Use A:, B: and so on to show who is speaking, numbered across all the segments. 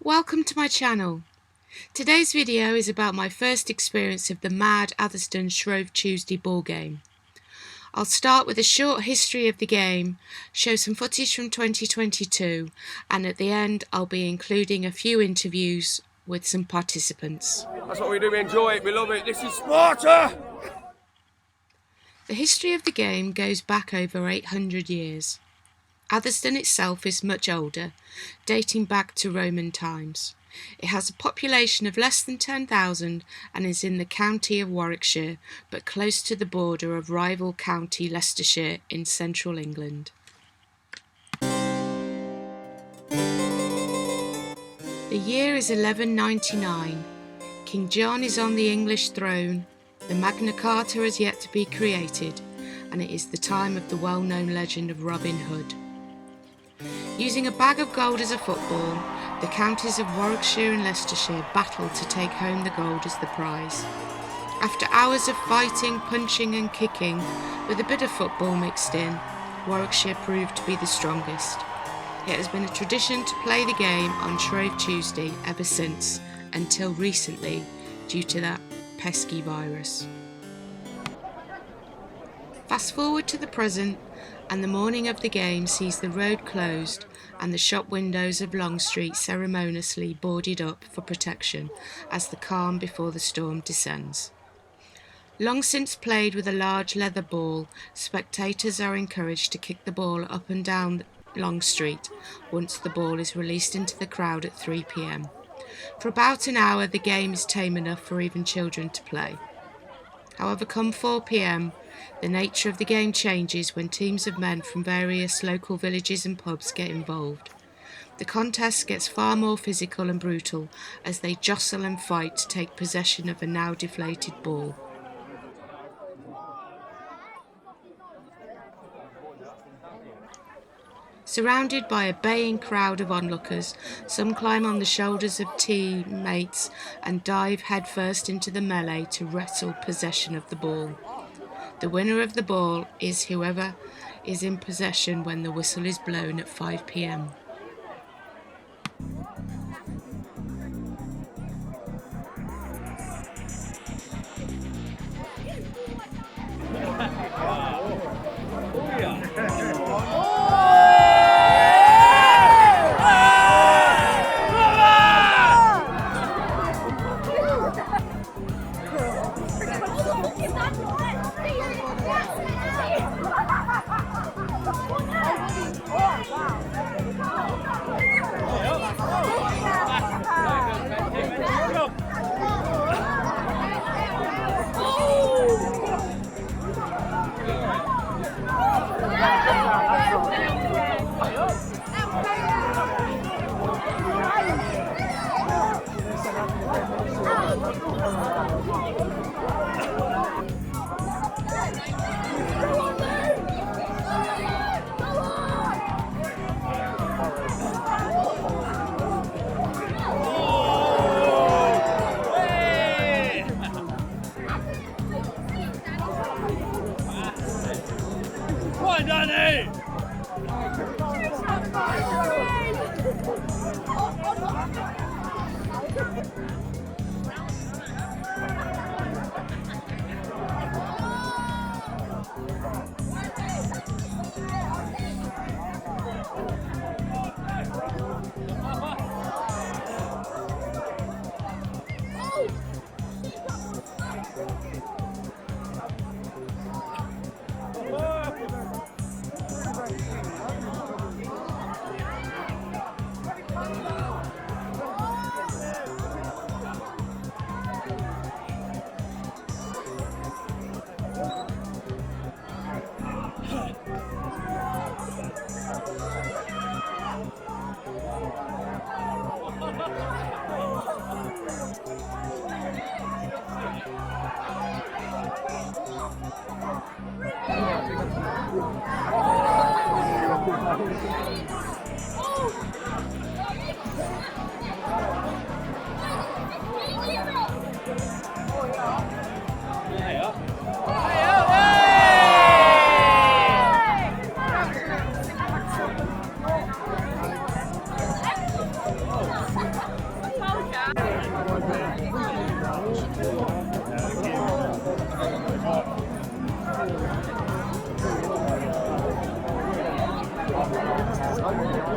A: Welcome to my channel. Today's video is about my first experience of the mad Atherstone Shrove Tuesday ball game. I'll start with a short history of the game, show some footage from 2022, and at the end I'll be including a few interviews with some participants.
B: That's what we do, we enjoy it, we love it, this is Sparta!
A: The history of the game goes back over 800 years. Atherstone itself is much older, dating back to Roman times. It has a population of less than 10,000 and is in the county of Warwickshire, but close to the border of rival county Leicestershire in central England. The year is 1199. King John is on the English throne, the Magna Carter has yet to be created, and it is the time of the well-known legend of Robin Hood. Using a bag of gold as a football, the counties of Warwickshire and Leicestershire battled to take home the gold as the prize. After hours of fighting, punching and kicking, with a bit of football mixed in, Warwickshire proved to be the strongest. It has been a tradition to play the game on Shrove Tuesday ever since, until recently, due to that pesky virus. Fast forward to the present, and the morning of the game sees the road closed and the shop windows of Long Street ceremoniously boarded up for protection as the calm before the storm descends. Long since played with a large leather ball, spectators are encouraged to kick the ball up and down Long Street once the ball is released into the crowd at 3 p.m. For about an hour the game is tame enough for even children to play. However, come 4 p.m, the nature of the game changes when teams of men from various local villages and pubs get involved. The contest gets far more physical and brutal as they jostle and fight to take possession of a now deflated ball. Surrounded by a baying crowd of onlookers, some climb on the shoulders of teammates and dive headfirst into the melee to wrestle possession of the ball. The winner of the ball is whoever is in possession when the whistle is blown at 5 p.m.
B: Move!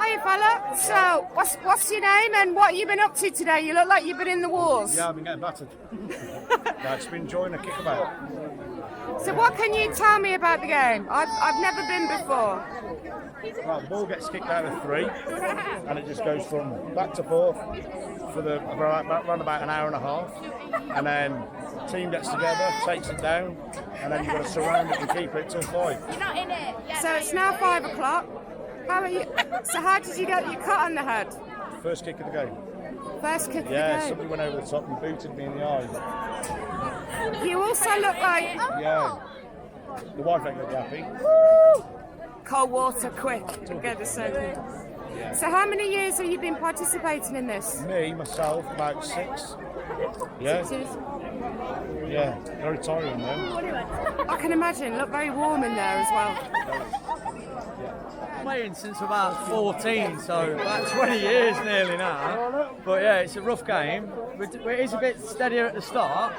C: Hiya fella, so what's your name and what have you been up to today? You look like you've been in the wars.
D: Yeah, I've been getting battered. No, it's been enjoying a kickabout.
C: So what can you tell me about the game? I've never been before.
D: Well, the ball gets kicked out of 3 and it just goes from back to forth for the around about an hour and a half, and then the team gets together, takes it down, and then you've got to surround it and keep it till 5.
C: You're not in it. So it's now 5 o'clock. How are you? So how did you get your cut on the head?
D: First kick of the game.
C: First kick of the
D: Yeah,
C: game.
D: somebody went over the top and booted me in the eye.
C: You also look like
D: Yeah. The wife ain't gonna be happy.
C: cold water, quick. Get us soaking. So how many years have you been participating in this?
D: Me, myself, about 6. Yeah.
C: 6 years.
D: Yeah, very tiring though.
C: I can imagine. Look very warm in there as well.
E: Playing since about 14, so about 20 years nearly now. But yeah, it's a rough game. It is a bit steadier at the start,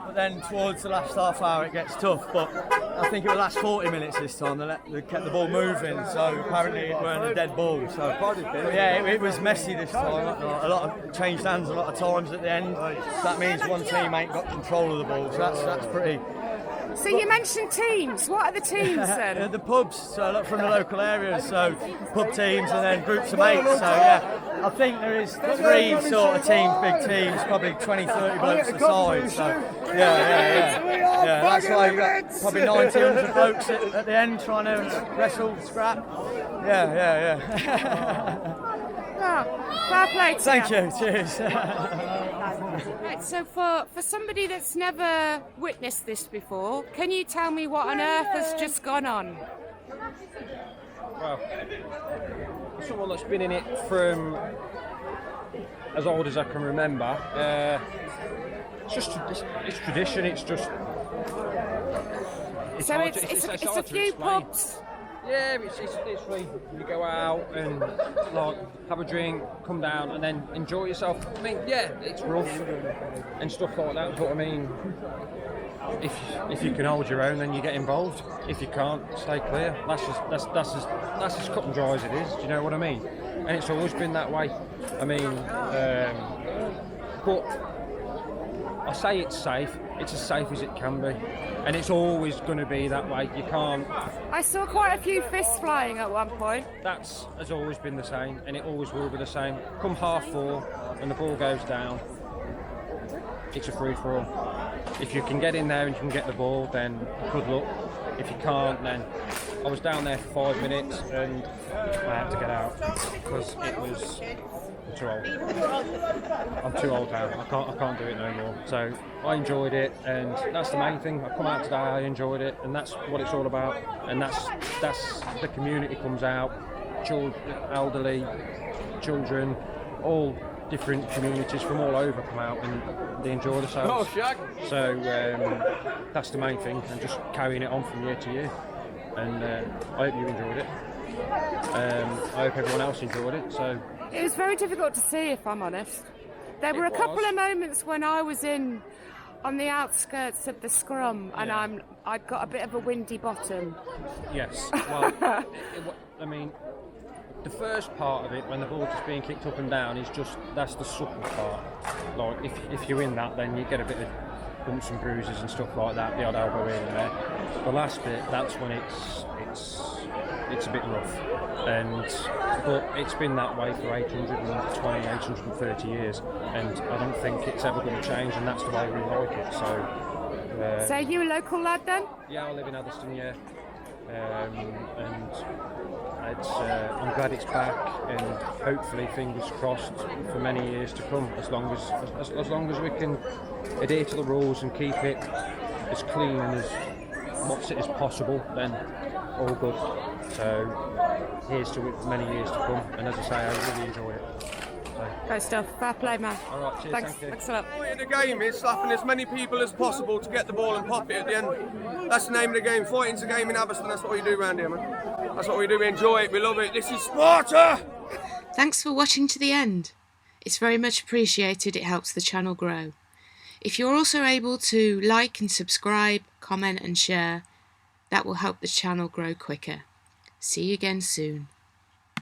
E: but then towards the last half hour it gets tough. But I think it will last 40 minutes this time. They kept the ball moving, so apparently it weren't a dead ball. So but yeah, it was messy this time. A lot of changed hands a lot of times at the end. That means one team ain't got control of the ball, so that's pretty.
C: So you mentioned teams. What are the teams then?
E: The pubs, so from the local areas, so pub teams and then groups of mates. So yeah, I think there is 3 sort of teams, big teams, probably 20, 30 blokes a side. So yeah. That's why you got probably 900 blokes at the end trying to wrestle, scrap. Yeah.
C: Oh, fair play to
E: Thank
C: you.
E: you. Cheers.
C: Right, so for somebody that's never witnessed this before, can you tell me what on earth has just gone on?
F: Well, for someone that's been in it from as old as I can remember, it's just it's tradition. It's just
C: So
F: hard
C: it's
F: to-
C: a
F: hard to
C: few
F: explain.
C: pubs.
F: Yeah, it's literally you go out and like have a drink, come down, and then enjoy yourself. I mean, yeah, it's rough and stuff like that. But I mean, if you can hold your own, then you get involved. If you can't, stay clear. That's just cut and dry as it is. Do you know what I mean? And it's always been that way. I mean, but I say it's safe. It's as safe as it can be, and it's always going to be that way. You can't.
C: I saw quite a few fists flying at one point.
F: That's has always been the same, and it always will be the same. Come 4:30, when the ball goes down, it's a free for all. If you can get in there and you can get the ball, then good luck. If you can't, then I was down there for 5 minutes and I had to get out because it was I'm too old. I'm too old now. I can't do it no more. So I enjoyed it, and that's the main thing. I come out today, I enjoyed it, and that's what it's all about. And that's the community comes out, children, elderly, children, all different communities from all over come out and they enjoy themselves. So that's the main thing, and just carrying it on from year to year. And I hope you enjoyed it. I hope everyone else enjoyed it. So
C: It was very difficult to see, if I'm honest. There were a couple of moments when I was on the outskirts of the scrum, and I'd got a bit of a windy bottom.
F: yes, well, I mean, the first part of it, when the ball's just being kicked up and down, is that's the supple part. Like if you're in that, then you get a bit of bumps and bruises and stuff like that, the odd elbow here and there. The last bit, that's when it's a bit rough, but it's been that way for 820, 830 years, and I don't think it's ever going to change, and that's the way we like it.
C: So are you a local lad then?
F: Yeah, I live in Atherstone, yeah. And it's, I'm glad it's back, and hopefully, fingers crossed, for many years to come. As long as we can adhere to the rules and keep it as clean and as what's it as possible, then all good. So here's to many years to come. And as I say, I really enjoy it. So,
C: Great stuff. Fair play, man.
F: all right, cheers,
C: Thanks.
F: thank you.
C: Thanks a lot.
B: The point of the game is slapping as many people as possible to get the ball and pop it at the end. That's the name of the game. Fighting's a game in Atherstone. That's what we do around here, man. That's what we do. We enjoy it. We love it. This is Sparta!
A: Thanks for watching to the end. It's very much appreciated. It helps the channel grow. If you're also able to like and subscribe, comment and share, that will help the channel grow quicker. See you again soon.